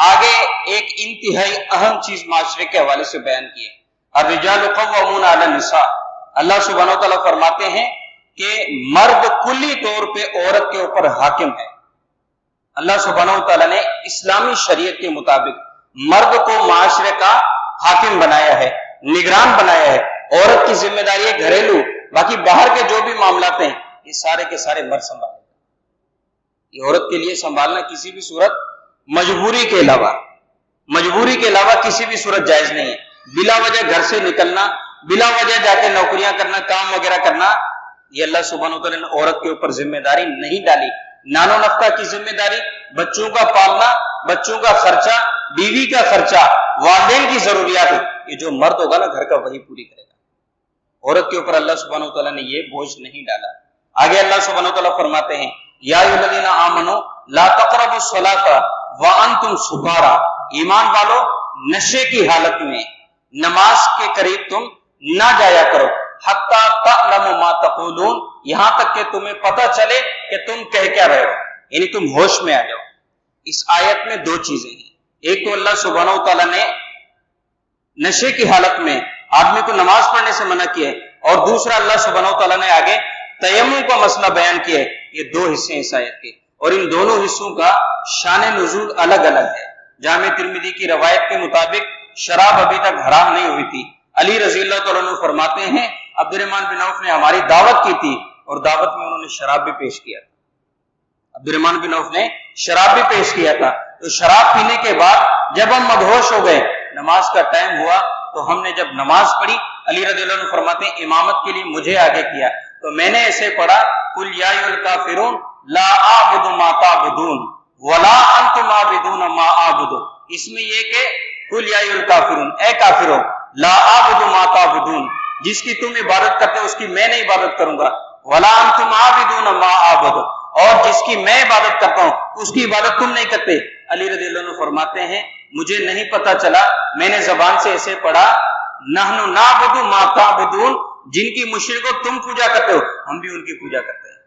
آگے ایک انتہائی اہم چیز معاشرے کے حوالے سے بیان کی ہے، الرجال قوامون علی النساء۔ اللہ سبحانہ و تعالیٰ فرماتے ہیں کہ مرد کلی طور پہ عورت کے اوپر حاکم ہے۔ اللہ سبحانہ و تعالیٰ نے اسلامی شریعت کے مطابق مرد کو معاشرے کا حاکم بنایا ہے، نگران بنایا ہے۔ عورت کی ذمہ داری ہے گھریلو، باقی باہر کے جو بھی معاملات ہیں یہ سارے کے سارے مرد سنبھالیں گے۔ یہ عورت کے لیے سنبھالنا کسی بھی صورت مجبوری کے علاوہ کسی بھی صورت جائز نہیں ہے۔ بلا وجہ گھر سے نکلنا، بلا وجہ جا کے نوکریاں کرنا، کام وغیرہ کرنا، یہ اللہ سبحانہ و تعالیٰ نے عورت کے اوپر ذمہ داری نہیں ڈالی۔ نان و نفقہ کی ذمہ داری، بچوں کا پالنا، بچوں کا خرچہ، بیوی کا خرچہ، والدین کی ضروریات، یہ جو مرد ہوگا نا گھر کا وہی پوری کرے گا۔ عورت کے اوپر اللہ سبحانہ و تعالیٰ نے یہ بوجھ نہیں ڈالا۔ آگے اللہ سبحانہ و تعالیٰ فرماتے ہیں یا ایھا الذین آمنوا لا تقربوا الصلاۃ وانتم سکارا، ایمان والو نشے کی حالت میں نماز کے قریب تم نہ جایا کرو، حتی تعلموا ما تقولون، یہاں تک کہ تمہیں پتہ چلے کہ تم کہہ کیا رہے ہو، یعنی تم ہوش میں آ جاؤ۔ اس آیت میں دو چیزیں ہیں، ایک تو اللہ سبحانہ و تعالیٰ نے نشے کی حالت میں آدمی کو نماز پڑھنے سے منع کیا ہے، اور دوسرا اللہ سبحانہ و تعالیٰ نے آگے تیمم کا مسئلہ بیان کیا ہے۔ یہ دو حصے ہیں اس آیت کے، اور ان دونوں حصوں کا شان نزول الگ الگ ہے۔ جامع ترمذی کی روایت کے مطابق شراب ابھی تک حرام نہیں ہوئی تھی۔ علی رضی اللہ تعالیٰ عنہ فرماتے ہیں عبد الرحمن بن عوف نے ہماری دعوت کی تھی، اور دعوت میں انہوں نے شراب بھی پیش کیا تھا۔ عبد الرحمن بن عوف نے شراب بھی پیش کیا تھا۔ تو شراب پینے کے بعد جب ہم مدہوش ہو گئے، نماز کا ٹائم ہوا، تو ہم نے جب نماز پڑھی، علی رضی اللہ عنہ فرماتے ہیں امامت کے لیے مجھے آگے کیا، تو میں نے ایسے پڑھا قل یا ایھا الکافرون لا اعبد ما تعبدون ولا انتم عابدون ما اعبد۔ اس میں یہ کہ قل یا ایھا الکافرون، اے کافرو، لا اعبد ما تعبدون، جس کی تم عبادت کرتے ہو اس کی میں نہیں عبادت کروں گا، ولا انتم عابدون ما اعبد، اور جس کی میں عبادت کرتا ہوں اس کی عبادت تم نہیں کرتے۔ علی رضی اللہ عنہ فرماتے ہیں مجھے نہیں پتا چلا، میں نے زبان سے ایسے پڑھا نحن نعبد ما تعبدون، جن کی مشرکو تم پوجا کرتے ہو ہم بھی ان کی پوجا کرتے ہیں۔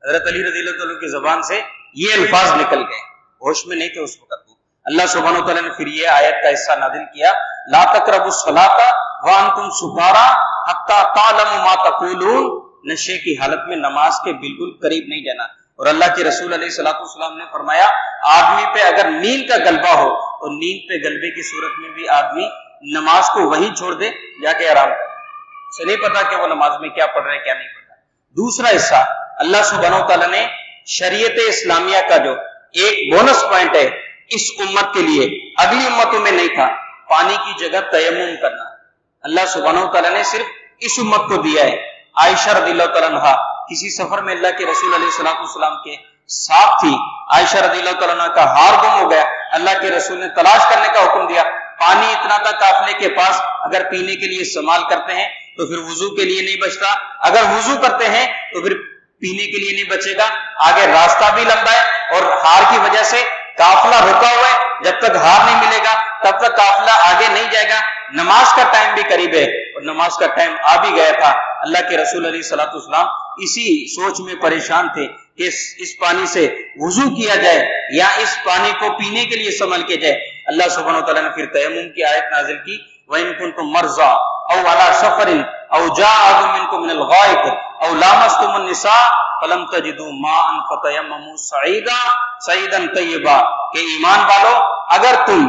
حضرت علی رضی اللہ عنہ کی زبان سے یہ الفاظ نکل گئے، ہوش میں نہیں تھے اس وقت۔ اللہ سبحانہ و تعالیٰ نے پھر یہ آیت کا حصہ نازل کیا لا تقربوا الصلاۃ وانتم سکارا حتی تعلموا ما تقولون، نشے کی حالت میں نماز کے بالکل قریب نہیں جانا۔ اور اللہ کے رسول علیہ الصلوۃ والسلام نے فرمایا آدمی پہ اگر نیند کا غلبہ ہو تو نیند پہ غلبے کی صورت میں بھی آدمی نماز کو وہیں چھوڑ دے، جا کے آرام کرے، اسے نہیں پتا کہ وہ نماز میں کیا پڑھ رہے ہیں کیا نہیں پڑھ رہا۔ دوسرا حصہ اللہ سبحانہ و تعالیٰ نے شریعت اسلامیہ کا جو ایک بونس پوائنٹ ہے اس امت کے لیے، اگلی امتوں میں نہیں تھا، پانی کی جگہ تیمم کرنا، اللہ سبحانہ و تعالیٰ نے صرف اس امت کو دیا ہے۔ عائشہ رضی اللہ تعالیٰ عنہا کسی سفر میں اللہ کے رسول علیہ الصلوۃ والسلام کے ساتھ تھی، عائشہ رضی اللہ تعالیٰ عنہ کا ہار گم ہو گیا، اللہ کے رسول نے تلاش کرنے کا حکم دیا، پانی اتنا تھا قافلے کے پاس، اگر پینے کے لیے استعمال کرتے ہیں تو پھر وضو کے لیے نہیں بچتا، اگر وضو کرتے ہیں تو پھر پینے کے لیے نہیں بچے گا، آگے راستہ بھی لمبا ہے اور ہار کی وجہ سے قافلہ رکا ہوا ہے، جب تک ہار نہیں ملے گا تب تک قافلہ آگے نہیں جائے گا، نماز کا ٹائم بھی قریب ہے اور نماز کا ٹائم آ بھی گیا تھا۔ اللہ کے رسول علیہ الصلوۃ والسلام اسی سوچ میں پریشان تھے کہ اس پانی سے وضو کیا جائے یا اس پانی کو پینے کے لیے استعمال کیا جائے۔ اللہ سبحانہ و تعالیٰ نے پھر تیمم کی آیت نازل کی وَإِن كُنتُم مَرْضَىٰ أَوْ عَلَىٰ سَفَرٍ أَوْ جَاءَ أَحَدٌ مِّنكُم مِّنَ الْغَائِطِ أَوْ لَامَسْتُمُ النِّسَاءَ فَلَمْ تَجِدُوا مَاءً فَتَيَمَّمُوا صَعِيدًا طَيِّبًا، کہ ایمان والو اگر تم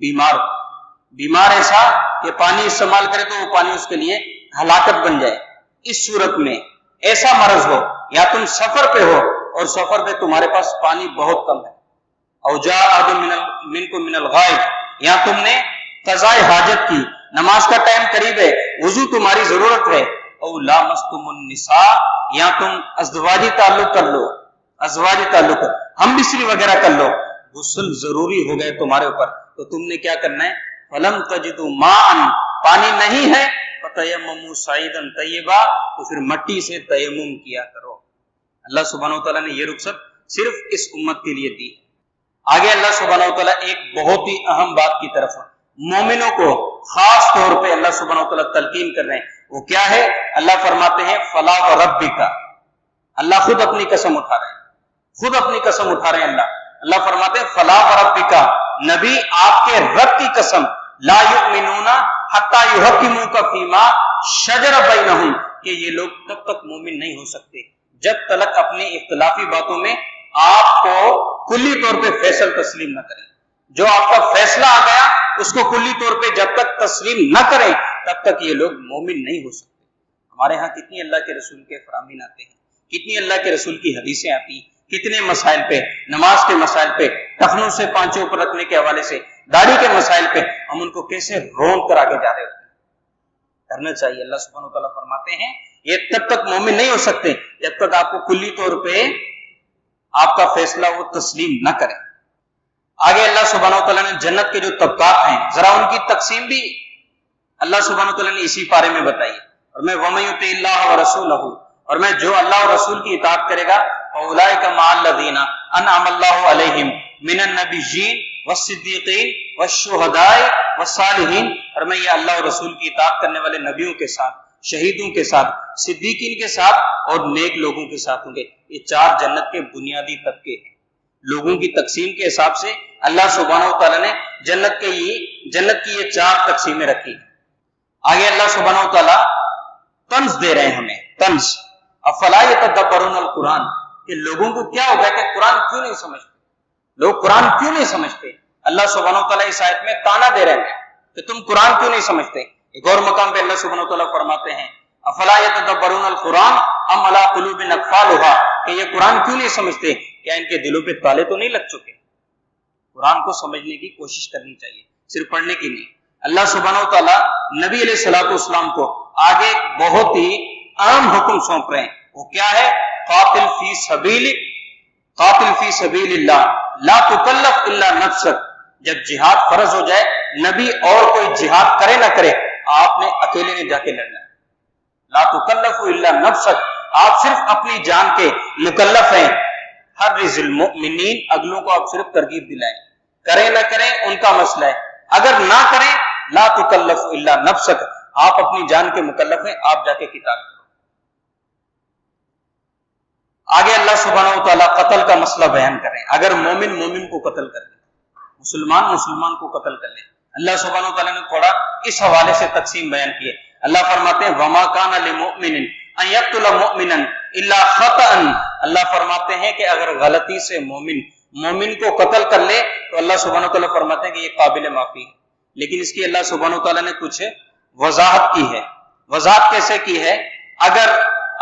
بیمار ایسا کہ پانی استعمال کرے تو وہ پانی اس کے لیے ہلاکت بن جائے، اس صورت میں ایسا مرض ہو یا تم سفر پہ ہو اور سفر پہ تمہارے پاس پانی بہت کم ہے، او جاء احد منکم من الغائط، یا تم نے قضاء حاجت کی، نماز کا ٹائم قریب ہے، وضو تمہاری ضرورت ہے، او لامستم النساء، یا تم ازدواجی تعلق کر لو، ازدواجی تعلق ہم بستری وغیرہ کر لو، غسل ضروری ہو گئے تمہارے اوپر، تو تم نے کیا کرنا ہے فلم تجدوا ماء، پانی نہیں ہے، فتیمموا صعیدا طیبا، تو پھر مٹی سے تیمم کیا کرو۔ اللہ سبحانہ و تعالیٰ نے یہ رخصت صرف اس امت کے لیے دی۔ آگے اللہ سبحانہ و تعالیٰ ایک بہت ہی اہم بات کی طرف مومنوں کو خاص طور پہ اللہ سبحانہ و تعالیٰ تلقین کر رہے ہیں، وہ کیا ہے؟ اللہ فرماتے ہیں فلا وربک، اللہ خود اپنی قسم اٹھا رہے ہیں، خود اپنی قسم اٹھا رہے ہیں اللہ فرماتے ہیں فلا وربک، نبی آپ کے رب کی قسم لا یؤمنون حتی یحکموک فیما شجر بینہم کہ یہ لوگ تب تک مومن نہیں ہو سکتے جب تک اپنی اختلافی باتوں میں آپ کو کلی طور پہ فیصل تسلیم نہ کریں. جو آپ کا فیصلہ آ گیا اس کو کلی طور پہ جب تک تسلیم نہ کریں تب تک یہ لوگ مومن نہیں ہو سکتے. ہمارے ہاں کتنی اللہ کے رسول کے فرامین آتے ہیں, کتنی اللہ کے رسول کی حدیثیں آتی ہیں, کتنے مسائل پہ, نماز کے مسائل پہ, ٹخنوں سے پانچوں اوپر رکھنے کے حوالے سے, داڑھی کے مسائل پہ ہم ان کو کیسے رون کر آگے جا رہے ہوتے ہیں. کرنا چاہیے. اللہ سبحانہ وتعالیٰ فرماتے ہیں یہ تب تک مومن نہیں ہو سکتے جب تک آپ کو کلی طور پہ آپ کا فیصلہ وہ تسلیم نہ کریں. آگے اللہ سبحانہ وتعالیٰ نے جنت کے جو طبقات ہیں ذرا ان کی تقسیم بھی اللہ سبحانہ وتعالیٰ نے اسی پارے میں بتائی. اور میں وَمَن يُطِعِ اللَّهَ وَرَسُولَهُ اور میں جو اللہ اور رسول کی اطاعت کرے گا فَأُولَٰئِكَ مَعَ الَّذِينَ أَنْعَمَ اللَّهُ عَلَيْهِمْ مِنَ النَّبِيِّينَ وَالصِّدِّيقِينَ وَالشُّهَدَاءِ وَالصَّالِحِينَ اور میں یہ اللہ اور رسول کی اطاعت کرنے والے نبیوں کے ساتھ, شہیدوں کے ساتھ, صدیقین کے ساتھ اور نیک لوگوں کے ساتھ ہوں گے. یہ چار جنت کے بنیادی طبقے ہیں. لوگوں کی تقسیم کے حساب سے اللہ سبحانہ وتعالیٰ نے جنت کی یہ چار تقسیمیں رکھی ہیں. آگے اللہ سبحانہ وتعالیٰ طنز دے رہے ہیں ہمیں, طنز. افلا یتدبرون القرآن کہ لوگوں کو کیا ہوگا کہ قرآن کیوں نہیں سمجھتے, لوگ قرآن کیوں نہیں سمجھتے. اللہ سبحانہ وتعالیٰ اس آیت میں تانا دے رہے ہیں کہ تم قرآن کیوں نہیں سمجھتے. ایک اور مقام پہ اللہ سبحانہ وتعالیٰ فرماتے ہیں افلا یتدبرون القرآن ام علی قلوب اقفالها کہ یہ قرآن کیوں نہیں سمجھتے, کیا ان کے دلوں پہ تالے تو نہیں لگ چکے. قرآن کو سمجھنے کی کوشش کرنی چاہیے, صرف پڑھنے کی نہیں. اللہ سبحانہ وتعالیٰ نبی علیہ الصلوۃ والسلام کو آگے بہت ہی اہم حکم سونپ رہے ہیں. وہ کیا ہے؟ قاتل فی سبیل اللہ لا تکلف الا نفسک. جب جہاد فرض ہو جائے, نبی اور کوئی جہاد کرے نہ کرے, آپ نے اکیلے نے جا کے لڑنا ہے. لا تکلف الا نفسک, آپ صرف اپنی جان کے مکلف ہیں. حرز المؤمنین اگلوں کو آپ صرف ترغیب دلائیں, کریں نہ کریں ان کا مسئلہ ہے. اگر نہ کریں لا تکلف الا نفسک, آپ اپنی جان کے مکلف ہیں, آپ جا کے قتال کرو. آگے اللہ سبحانہ وتعالیٰ قتل کا مسئلہ بیان کریں. اگر مومن کو قتل کر لے, مسلمان کو قتل کر لے, اللہ سبحانہ وتعالیٰ نے تھوڑا اس حوالے سے تقسیم بیان کی ہے. اللہ فرماتے ہیں وما کان لمؤمن ان یقتل مؤمنا الا خطأ. اللہ فرماتے ہیں کہ اگر غلطی سے مومن کو قتل کر لے تو اللہ سبحانہ وتعالیٰ فرماتے ہیں کہ یہ قابل معافی ہے. لیکن اس کی اللہ سبحانہ وتعالیٰ نے کچھ وضاحت کی ہے. وضاحت کیسے کی ہے؟ اگر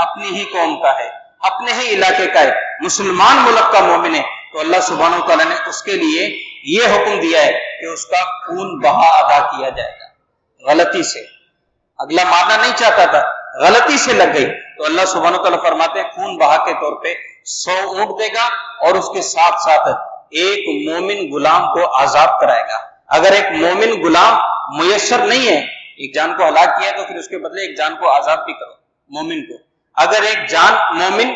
اپنی ہی قوم کا ہے, اپنے ہی علاقے کا ہے, مسلمان ملک کا مومن ہے, تو اللہ سبحانہ وتعالیٰ نے اس کے لیے یہ حکم دیا ہے کہ اس کا خون بہا ادا کیا جائے گا. غلطی سے, اگلا مارنا نہیں چاہتا تھا, غلطی سے لگ گئی, تو اللہ سبحانہ وتعالیٰ فرماتے ہیں خون بہا کے طور پہ 100 اونٹ دے گا اور اس کے ساتھ ساتھ ایک مومن غلام کو آزاد کرائے گا. اگر ایک مومن غلام میسر نہیں ہے, ایک جان کو ہلاک کیا ہے, تو پھر اس کے بدلے ایک جان کو آزاد بھی کرو مومن کو. اگر ایک جان مومن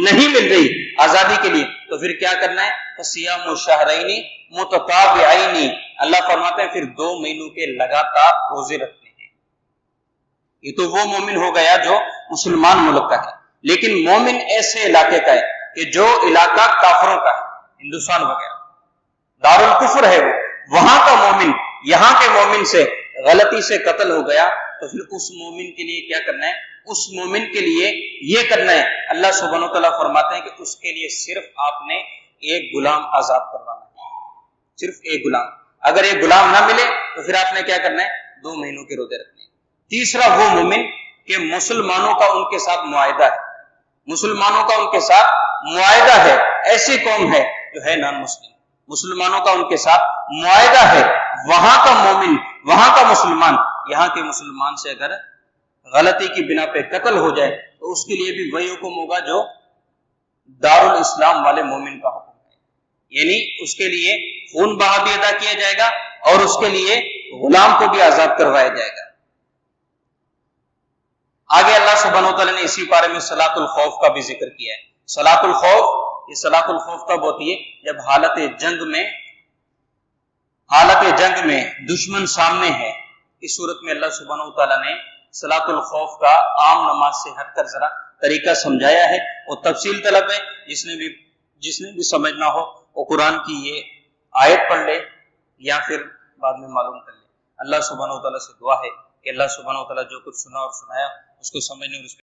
نہیں مل رہی آزادی کے لیے تو پھر کیا کرنا ہے؟ فصیام شہرین متتابعین. اللہ فرماتے ہیں پھر 2 مہینوں کے لگاتار روزے رکھنے ہیں. یہ تو وہ مومن ہو گیا جو مسلمان ملک کا ہے. لیکن مومن ایسے علاقے کا ہے کہ جو علاقہ کافروں کا ہے, ہندوستان وغیرہ دارالکفر ہے, وہاں کا مومن یہاں کے مومن سے غلطی سے قتل ہو گیا, تو پھر اس مومن کے لیے کیا کرنا ہے؟ اس مومن کے لیے یہ کرنا ہے, اللہ سبحانہ وتعالیٰ فرماتے ہیں کہ اس کے لیے صرف آپ نے ایک غلام آزاد کروانا ہے, صرف ایک غلام. اگر ایک غلام نہ ملے تو پھر آپ نے کیا کرنا ہے؟ 2 مہینوں کے روزے رکھنے ہیں. تیسرا وہ مومن کہ مسلمانوں کا ان کے ساتھ معاہدہ ہے, مسلمانوں کا ان کے ساتھ معاہدہ ہے. ایسی قوم ہے جو ہے نان مسلم, مسلمانوں کا ان کے ساتھ معاہدہ ہے. وہاں کا مومن, وہاں کا مسلمان یہاں کے مسلمان سے اگر غلطی کی بنا پہ قتل ہو جائے تو اس کے لیے بھی وہی حکم ہوگا جو دارالاسلام والے مومن کا حکم ہے. یعنی اس کے لیے خون بہا بھی ادا کیا جائے گا اور اس کے لیے غلام کو بھی آزاد کروایا جائے گا. آگے اللہ سبحانہ وتعالیٰ نے اسی بارے میں صلاۃ الخوف کا بھی ذکر کیا ہے. صلاۃ الخوف, یہ صلاۃ الخوف کب ہوتی ہے؟ جب حالت جنگ میں دشمن سامنے ہے. اس صورت میں اللہ سبحانہ وتعالیٰ نے صلاۃ الخوف کا عام نماز سے ہٹ کر ذرا طریقہ سمجھایا ہے, اور تفصیل طلب ہے. جس نے بھی سمجھنا ہو وہ قرآن کی یہ آیت پڑھ لے, یا پھر بعد میں معلوم کر لیں۔ اللہ سبحانہ و تعالیٰ سے دعا ہے کہ اللہ سبحانہ و تعالیٰ جو کچھ سنا اور سنایا اس کو سمجھنے اور اس